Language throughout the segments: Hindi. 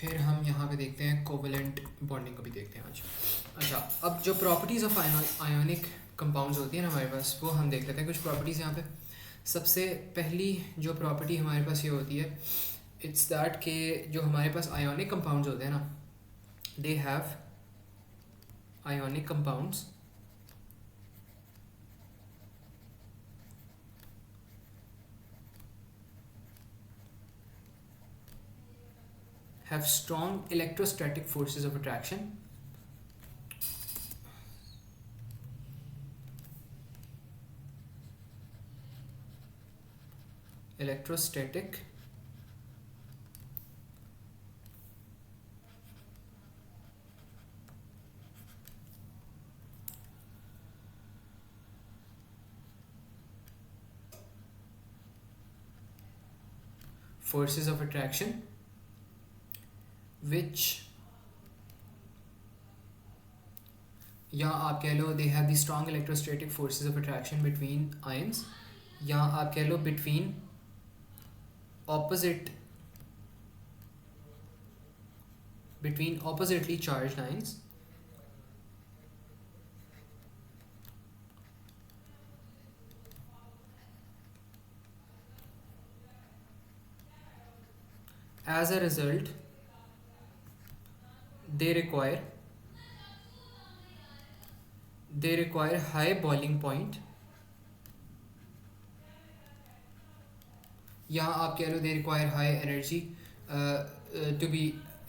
फिर हम यहाँ पे देखते हैं कोवेलेंट बॉन्डिंग को भी देखते हैं आज। अच्छा, अब जो प्रॉपर्टीज़ ऑफ आयोनिक कंपाउंड्स होती हैं ना हमारे पास, वो हम देख लेते हैं कुछ प्रॉपर्टीज़ यहाँ पे। सबसे पहली जो प्रॉपर्टी हमारे पास ये होती है, इट्स दैट कि जो हमारे पास आयोनिक कंपाउंड्स होते हैं ना, they have ionic compounds have strong electrostatic forces of attraction. Electrostatic forces of attraction which, या आप कह लो they have the strong electrostatic forces of attraction between ions, या आप कह लो between opposite between oppositely charged ions as a result they require high boiling point, या आप कह लो they require high energy to be,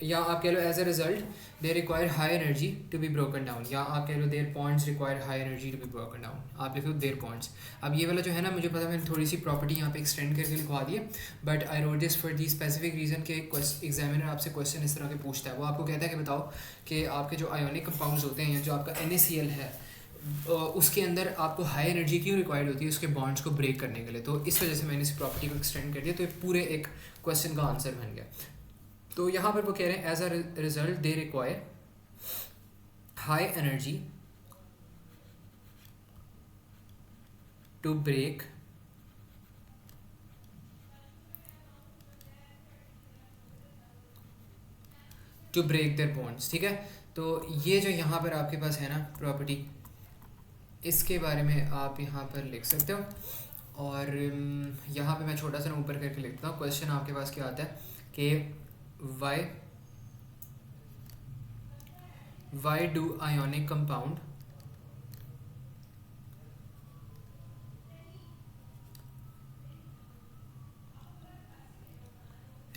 या आप कह लो as a result they require high energy to be broken down, या आप कह लो their points require high energy to be broken down, आप लिखो देयर पॉइंट्स। अब ये वाला जो है ना, मुझे पता मैंने थोड़ी सी प्रॉपर्टी यहाँ पे एक्सटेंड करके लिखवा दी है, but I wrote this for the specific reason के एग्जामिनर आपसे क्वेश्चन इस तरह के पूछता है। वो आपको कहता है कि बताओ कि आपके जो आयोनिक कंपाउंड्स होते हैं, या जो आपका NaCl है, उसके अंदर आपको हाई एनर्जी क्यों रिक्वायर्ड होती है उसके बॉन्ड्स को ब्रेक करने के लिए। तो इस वजह से मैंने इस प्रॉपर्टी को एक्सटेंड कर दिया, तो ये पूरे एक क्वेश्चन का आंसर बन गया। तो यहाँ पर वो कह रहे हैं as a result they require high energy to break their bonds. ठीक है, तो ये जो यहाँ पर आपके पास है ना प्रॉपर्टी, इसके बारे में आप यहाँ पर लिख सकते हो। और यहाँ पे मैं छोटा सा ऊपर करके लिखता हूँ। क्वेश्चन आपके पास क्या आता है कि why do ionic compound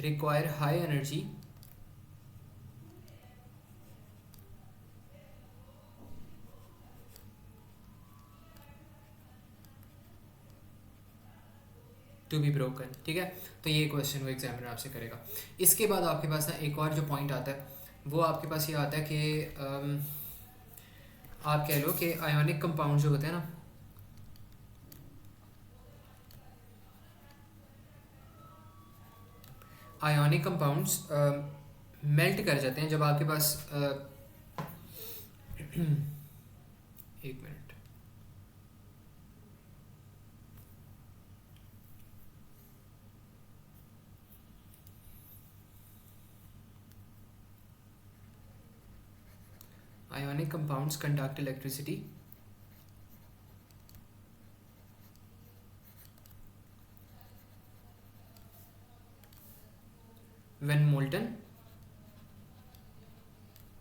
require high energy to be broken. ठीक है, तो ये क्वेश्चन वो एग्जामिनर आपसे करेगा। इसके बाद आपके पास ना एक और जो पॉइंट आता है, वो आपके पास ये आता है कि आप कह लो कि आयोनिक कंपाउंड जो होते हैं ना, आयोनिक कंपाउंड्स मेल्ट कर जाते हैं जब आपके पास एक minute, ionic compounds conduct electricity when molten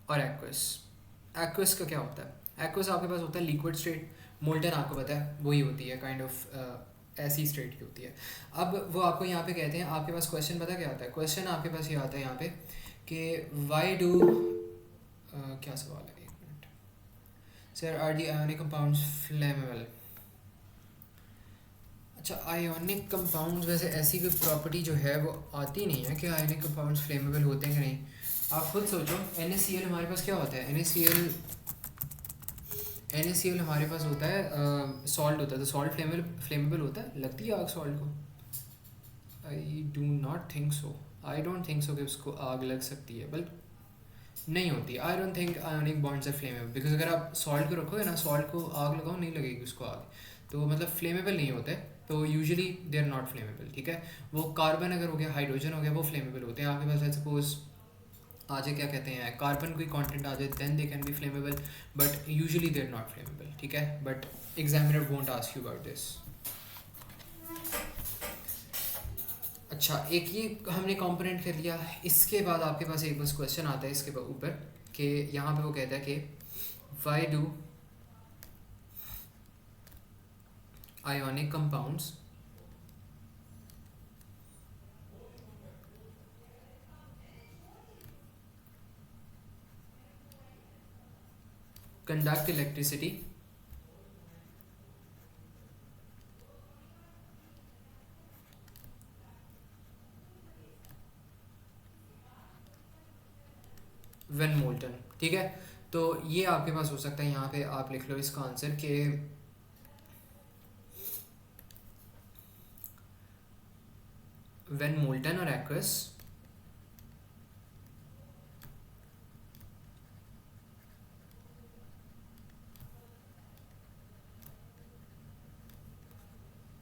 और एक्वस। एक्वस का क्या होता है? एक्वस आपके पास होता है लिक्विड स्टेट, मोल्टन आपको पता है वही होती है काइंड ऑफ ऐसी स्टेट की होती है। अब वो आपको यहाँ पे कहते हैं, आपके पास क्वेश्चन पता क्या आता है? क्वेश्चन आपके पास ये आता है यहाँ पे कि वाई डू क्या सवाल है, एक minute sir, are the ionic compounds flammable. अच्छा, आयोनिक कंपाउंड्स वैसे ऐसी कोई प्रॉपर्टी जो है वो आती नहीं है कि आयोनिक कंपाउंड्स फ्लेमेबल होते हैं कि नहीं। आप खुद सोचो, NaCl हमारे पास क्या होता है? NaCl हमारे पास होता है सॉल्ट होता है, तो सॉल्ट फ्लेमेबल होता है? लगती है आग सॉल्ट को? I do not think so, I don't think so कि उसको आग लग सकती है, बल्कि नहीं होती। I don't think ionic bonds are flammable, because अगर आप सॉल्ट को रखोगे ना, सॉल्ट को आग लगाओ नहीं लगेगी उसको आग, तो मतलब फ्लेमेबल नहीं होते, तो usually they are not flammable. ठीक है, वो कार्बन अगर हो गया, हाइड्रोजन हो गया, वो फ्लेमेबल होते हैं। आपके पास लेट्स सपोज आ जाए, क्या कहते हैं, कार्बन कोई कंटेंट आ जाए, then they can be flammable, but usually they are not flammable, ठीक है, but examiner won't ask you about this. अच्छा, एक ये हमने कंपोनेंट कर लिया, इसके बाद आपके पास एक बस क्वेश्चन आता है इसके ऊपर कि यहाँ पे वो कहता है कि why do ionic compounds conduct electricity when molten, ठीक है। तो ये आपके पास हो सकता है, यहाँ पे आप लिख लो इसका आंसर कि when molten or aqueous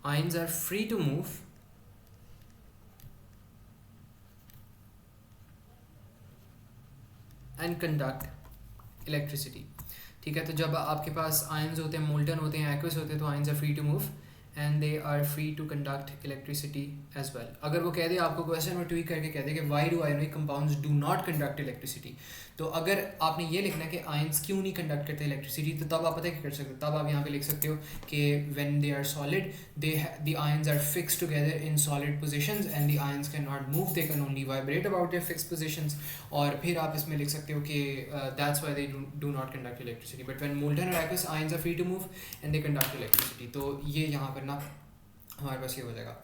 ions are free to move and conduct electricity, ठीक है। तो जब आपके पास आयंस होते हैं, मोल्टन होते हैं, एक्वस होते हैं, तो ions are free to move and they are free to conduct electricity as well. अगर वो कह दे आपको क्वेश्चन में ट्वीक करके कह दे कि why do ionic compounds do not conduct electricity, तो अगर आपने ये लिखना है कि आयंस क्यों नहीं कंडक्ट करते इलेक्ट्रिसिटी, तो तब आप पता है क्या कर सकते हो, तब आप यहाँ पे लिख सकते हो कि when they are solid the ions are fixed together in solid positions and the ions cannot move, they can only vibrate about their fixed positions। और फिर आप इसमें लिख सकते हो कि that's why they do not conduct electricity, but when molten or aqueous ions are free to move and they conduct electricity। तो ये यहाँ पर ना हमारे पास ये हो जाएगा।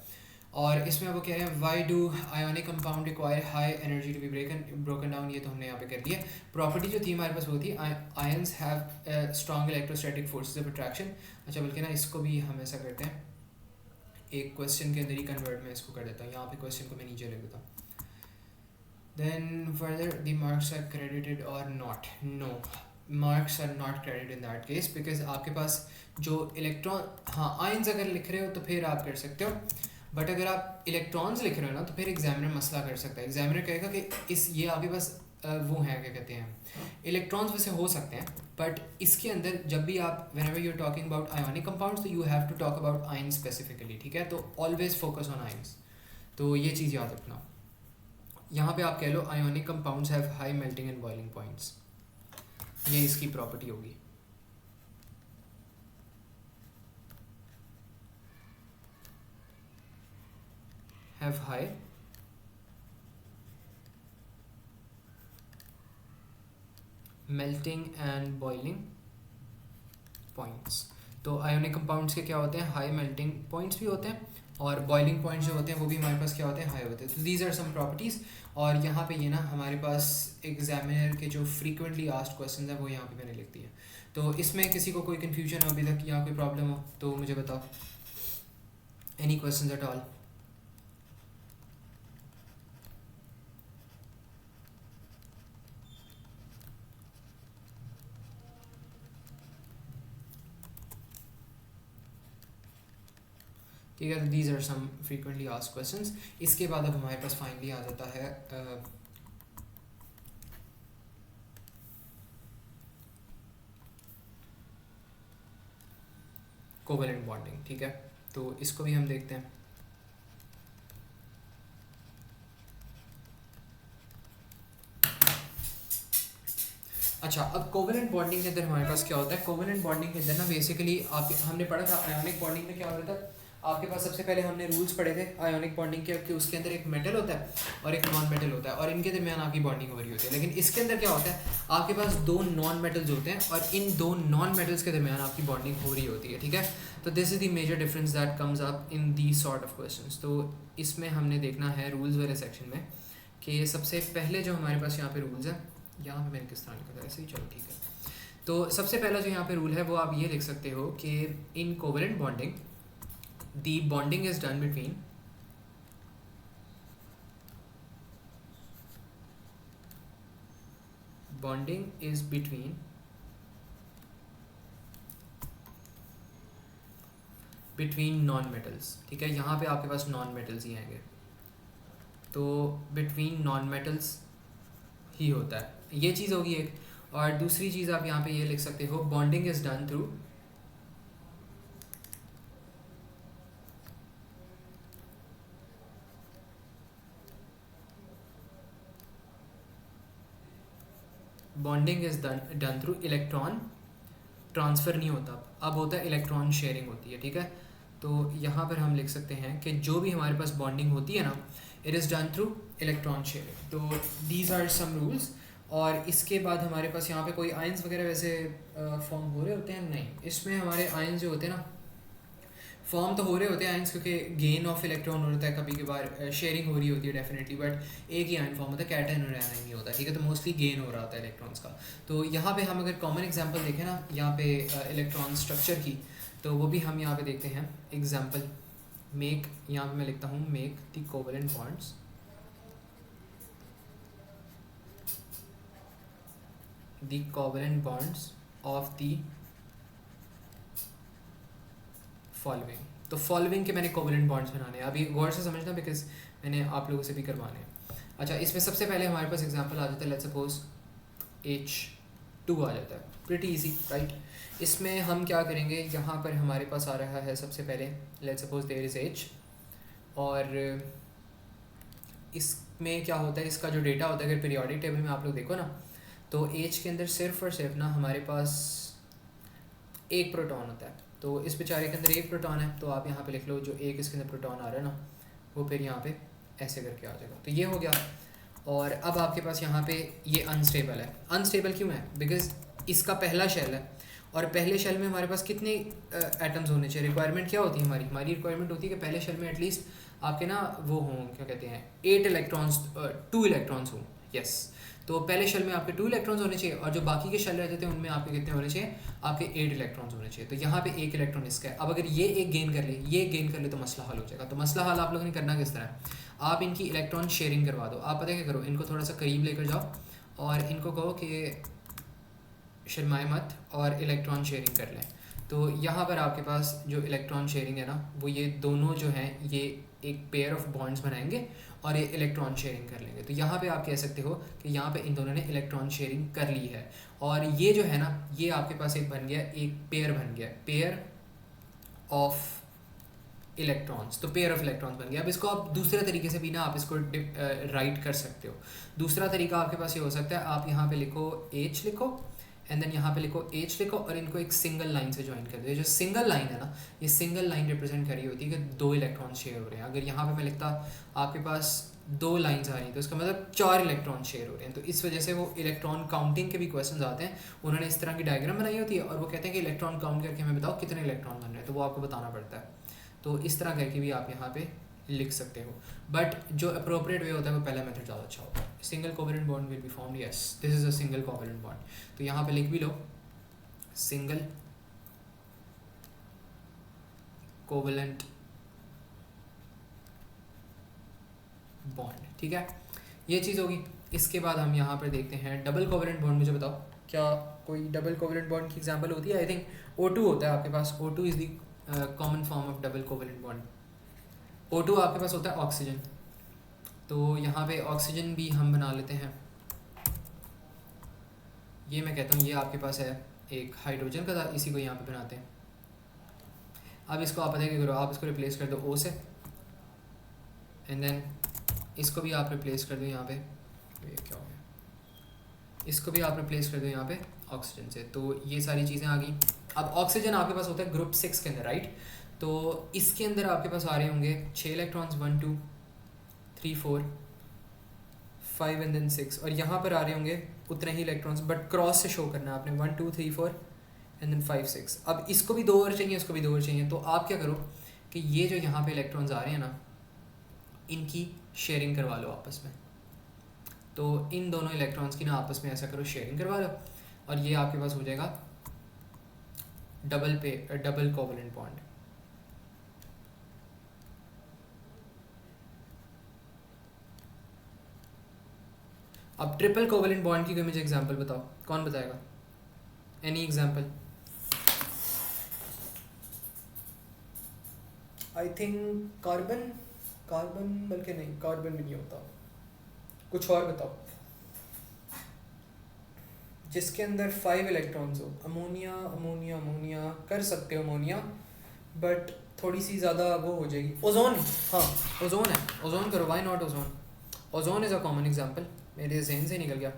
और इसमें वो कह रहे हैं why do ionic compound require high energy to be broken down, ये तो हमने यहाँ पे कर दिया। प्रॉपर्टी जो थी हमारे पास वो थी ions have strong electrostatic forces of attraction. अच्छा, बल्कि ना इसको भी हम ऐसा करते हैं, एक क्वेश्चन के अंदर ही कन्वर्ट में इसको कर देता हूँ, यहाँ पे क्वेश्चन को मैं नीचे लिख देता हूँ। Then further the marks are credited और not, no marks are not credited in that case, because आपके पास जो इलेक्ट्रॉन, हाँ आयंस अगर लिख रहे हो तो फिर आप कर सकते हो, बट अगर आप इलेक्ट्रॉन्स लिख रहे हो ना तो फिर एग्जामिनर मसला कर सकता है। एग्जामिनर कहेगा कि इस ये आपके पास वो है, क्या कहते हैं, इलेक्ट्रॉन्स वैसे हो सकते हैं, बट इसके अंदर जब भी आप whenever you are talking about ionic compounds तो you have to talk about ions specifically, ठीक है। तो ऑलवेज फोकस ऑन आयंस, तो ये चीज़ याद रखना। यहाँ पे आप कह लो ionic compounds have high melting and boiling points, ये इसकी प्रॉपर्टी होगी। Have high melting and boiling points. तो आयोनिक कंपाउंड्स के क्या होते हैं, हाई मेल्टिंग पॉइंट्स भी होते हैं, और बॉइलिंग पॉइंट्स जो होते हैं वो भी हमारे पास क्या होते हैं, हाई होते हैं। तो दीज आर सम प्रॉपर्टीज़। और यहाँ पे ये ना हमारे पास एग्जामिनर के जो फ्रीक्वेंटली आस्क्ड क्वेश्चन है वो यहाँ पे मैंने लिख दिए। तो इसमें किसी को कोई कन्फ्यूजन हो अभी तक या कोई प्रॉब्लम हो तो मुझे बताओ, एनी क्वेश्चन एट ऑल। ठीक है, these are some frequently asked questions. इसके बाद अब हमारे पास फाइनली आ जाता है कोवेलेंट बॉन्डिंग, ठीक है। तो इसको भी हम देखते हैं। अच्छा, अब कोवेलेंट बॉन्डिंग के अंदर हमारे पास क्या होता है, कोवेलेंट बॉन्डिंग के अंदर ना बेसिकली आप हमने पढ़ा था आयोनिक बॉन्डिंग में क्या होता है, आपके पास सबसे पहले हमने रूल्स पढ़े थे आयोनिक बॉन्डिंग के कि उसके अंदर एक मेटल होता है और एक नॉन मेटल होता है और इनके दरमियान आपकी बॉन्डिंग हो रही होती है। लेकिन इसके अंदर क्या होता है, आपके पास दो नॉन मेटल्स होते हैं और इन दो नॉन मेटल्स के दरमियान आपकी बॉन्डिंग हो रही होती है, ठीक है। तो this is the major difference that comes up in the sort of questions. तो इसमें हमने देखना है रूल्स वाले सेक्शन में कि सबसे पहले जो हमारे पास यहाँ पे रूल्स है, यहाँ पे मैंने किस तरह लिखा था ऐसे ही, चलो ठीक है। तो सबसे पहला जो यहाँ पे रूल है वो आप ये लिख सकते हो कि in covalent bonding the bonding is done between non metals, ठीक है। यहाँ पे आपके पास नॉन मेटल्स ही आएंगे, तो बिटवीन नॉन मेटल्स ही होता है, ये चीज़ होगी एक। और दूसरी चीज़ आप यहाँ पे ये लिख सकते हो, bonding is done through electron transfer नहीं होता, अब होता है इलेक्ट्रॉन शेयरिंग होती है, ठीक है। तो यहाँ पर हम लिख सकते हैं कि जो भी हमारे पास बॉन्डिंग होती है ना, it is done through electron sharing. तो दीज आर सम रूल्स। और इसके बाद हमारे पास यहाँ पे कोई आयंस वगैरह वैसे फॉर्म हो रहे होते हैं? नहीं, इसमें हमारे आयंस जो होते हैं ना, फॉर्म तो हो रहे होते हैं आयंस, क्योंकि गेन ऑफ इलेक्ट्रॉन होता है, कभी कभार शेयरिंग हो रही होती है डेफिनेटली, बट एक ही आयन फॉर्म होता है, कैटन और एनाइन नहीं होता, ठीक है। तो मोस्टली गेन हो रहा होता है इलेक्ट्रॉन्स का। तो यहाँ पे हम अगर कॉमन एग्जांपल देखें ना यहाँ पे इलेक्ट्रॉन स्ट्रक्चर की, तो वो भी हम यहाँ पे देखते हैं एग्जांपल। मेक, यहाँ पे मैं लिखता हूँ make the covalent bonds of the following. तो फॉलोइंग के मैंने कोवेलेंट बॉन्ड्स बनाने हैं, अभी गौर से समझना बिकॉज मैंने आप लोगों से भी करवाने हैं। अच्छा, इसमें सबसे पहले हमारे पास एग्जांपल आ जाता है, लेट्स सपोज H2 आ जाता है, प्रिटी इजी राइट। इसमें हम क्या करेंगे, यहाँ पर हमारे पास आ रहा है सबसे पहले, let's suppose there is H, और इसमें क्या होता है, इसका जो डेटा होता है, अगर पीरियोडिक टेबल में आप लोग देखो ना, तो H के अंदर सिर्फ और सिर्फ ना हमारे पास एक प्रोटॉन होता है। तो इस बेचारे के अंदर एक प्रोटॉन है, तो आप यहाँ पे लिख लो जो एक इसके अंदर प्रोटॉन आ रहा है ना, वो फिर यहाँ पे ऐसे करके आ जाएगा। तो ये हो गया। और अब आपके पास यहाँ पे ये अनस्टेबल है। अनस्टेबल क्यों है? बिकॉज इसका पहला शेल है, और पहले शेल में हमारे पास कितने एटम्स होने चाहिए? रिक्वायरमेंट क्या होती है हमारी रिक्वायरमेंट होती है कि पहले शेल में एटलीस्ट आपके ना वो हों, क्या कहते हैं, 8 इलेक्ट्रॉन्स, 2 इलेक्ट्रॉन्स हों। यस, तो पहले शेल में आपके 2 इलेक्ट्रॉन्स होने चाहिए, और जो बाकी के शेल रहते थे उनमें आपके कितने होने चाहिए? आपके 8 इलेक्ट्रॉन्स होने चाहिए। तो यहाँ पे 1 इलेक्ट्रॉन इसका है। अब अगर ये एक गेन कर ले, ये गेन कर ले, तो मसला हल हो जाएगा। तो मसला हल आप लोगों ने करना किस तरह है, आप इनकी इलेक्ट्रॉन शेयरिंग करवा दो। आप पता क्या करो, इनको थोड़ा सा करीब लेकर जाओ और इनको कहो कि शर्माए मत और इलेक्ट्रॉन शेयरिंग कर लें। तो यहाँ पर आपके पास जो इलेक्ट्रॉन शेयरिंग है ना, वो ये दोनों जो हैं ये एक पेयर ऑफ बॉन्ड्स बनाएंगे और ये इलेक्ट्रॉन शेयरिंग कर लेंगे। तो यहाँ पे आप कह सकते हो कि यहाँ पे इन दोनों ने इलेक्ट्रॉन शेयरिंग कर ली है, और ये जो है ना, ये आपके पास एक बन गया, एक पेयर बन गया, पेयर ऑफ इलेक्ट्रॉन्स। तो पेयर ऑफ इलेक्ट्रॉन्स बन गया। अब इसको आप दूसरे तरीके से भी ना आप इसको राइट कर सकते हो। दूसरा तरीका आपके पास ये हो सकता है, आप यहाँ पे लिखो H लिखो, एंड देन यहाँ पे लिखो H लिखो, और इनको एक सिंगल लाइन से ज्वाइन कर दो। जो सिंगल लाइन है ना, ये सिंगल लाइन रिप्रेजेंट कर रही होती है कि 2 इलेक्ट्रॉन शेयर हो रहे हैं। अगर यहाँ पे मैं लिखता आपके पास 2 लाइन्स आ रही हैं, तो इसका मतलब 4 इलेक्ट्रॉन शेयर हो रहे हैं। तो इस वजह से वो इलेक्ट्रॉन काउंटिंग के भी क्वेश्चन आते हैं, उन्होंने इस तरह की डायग्राम बनाई होती है, और वो कहते हैं कि इलेक्ट्रॉन काउंट करके हमें बताओ कितने इलेक्ट्रॉन बन रहे हैं, तो वो आपको बताना पड़ता है। तो इस तरह करके भी आप यहाँ पे लिख सकते हो, बट जो अप्रोप्रिएट वे होता है वो पहला मेथड ज़्यादा अच्छा होता है। Single covalent bond will be formed, yes this is a single covalent bond. तो यहाँ पे लिख भी लो सिंगल कोवेलेंट बॉन्ड, ठीक है, ये चीज़ होगी। इसके बाद हम यहाँ पर देखते हैं डबल कोवेलेंट बॉन्ड। मुझे बताओ क्या कोई डबल कोवेलेंट बॉन्ड की एग्जांपल होती है? आई थिंक O2 होता है आपके पास। O2 is the common form of double covalent bond. O2 आपके पास होता है ऑक्सीजन, तो यहाँ पे ऑक्सीजन भी हम बना लेते हैं। ये मैं कहता हूँ ये आपके पास है एक हाइड्रोजन का था, इसी को यहाँ पे बनाते हैं। अब इसको आप पता है क्या करो, आप इसको रिप्लेस कर दो O से, एंड देन इसको भी आप रिप्लेस कर दो यहाँ पे, ये क्या हो गया, इसको भी आप रिप्लेस कर दो यहाँ पे ऑक्सीजन से। तो ये सारी चीज़ें आ गई। अब ऑक्सीजन आपके पास होता है ग्रुप 6 के अंदर, राइट। तो इसके अंदर आपके पास आ रहे होंगे 6 इलेक्ट्रॉन्स, 1 2 3 4 5 एंड देन 6, और यहाँ पर आ रहे होंगे उतने ही इलेक्ट्रॉन्स, बट क्रॉस से शो करना है आपने, 1 2 3 4 एंड देन 5 6। अब इसको भी 2 और चाहिए, इसको भी 2 और चाहिए। तो आप क्या करो कि ये जो यहाँ पे इलेक्ट्रॉन्स आ रहे हैं ना, इनकी शेयरिंग करवा लो आपस में। तो इन दोनों इलेक्ट्रॉन्स की ना आपस में ऐसा करो, शेयरिंग करवा लो, और ये आपके पास हो जाएगा डबल कोवेलेंट बॉन्ड। अब ट्रिपल कोवेलेंट बॉन्ड की कोई मुझे एग्जांपल बताओ, कौन बताएगा? Any example? I think carbon बल्कि नहीं, कार्बन भी नहीं होता, कुछ और बताओ। जिसके अंदर 5 इलेक्ट्रॉन्स हो, अमोनिया अमोनिया अमोनिया कर सकते हो अमोनिया, बट थोड़ी सी ज़्यादा वो हो जाएगी। ओजोन, हाँ ओजोन है, ओजोन करो, why not ozone. Ozone is a common example, मेरे जहन से निकल गया।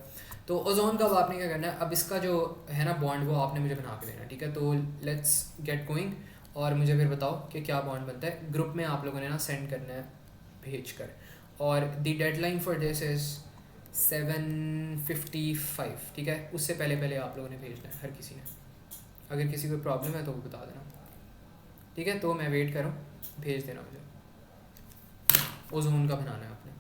तो ओजोन का अब आपने क्या करना है, अब इसका जो है ना बॉन्ड वो आपने मुझे बना के देना है, ठीक है। तो लेट्स गेट गोइंग, और मुझे फिर बताओ कि क्या बॉन्ड बनता है। ग्रुप में आप लोगों ने ना सेंड करना है भेज कर, और the deadline for this is 7:55, ठीक है। उससे पहले पहले आप लोगों ने भेजना है हर किसी ने। अगर किसी को प्रॉब्लम है तो वो बता देना, ठीक है। तो मैं वेट कर रहा हूँ, भेज देना मुझे। ओजोन का बनाना है आपने।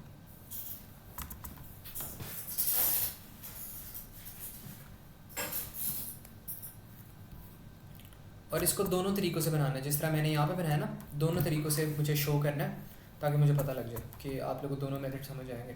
और इसको दोनों तरीक़ों से बनाना है, जिस तरह मैंने यहाँ पे बनाया ना, दोनों तरीक़ों से मुझे शो करना है, ताकि मुझे पता लग जाए कि आप लोगों को दोनों मेथड समझ आएंगे।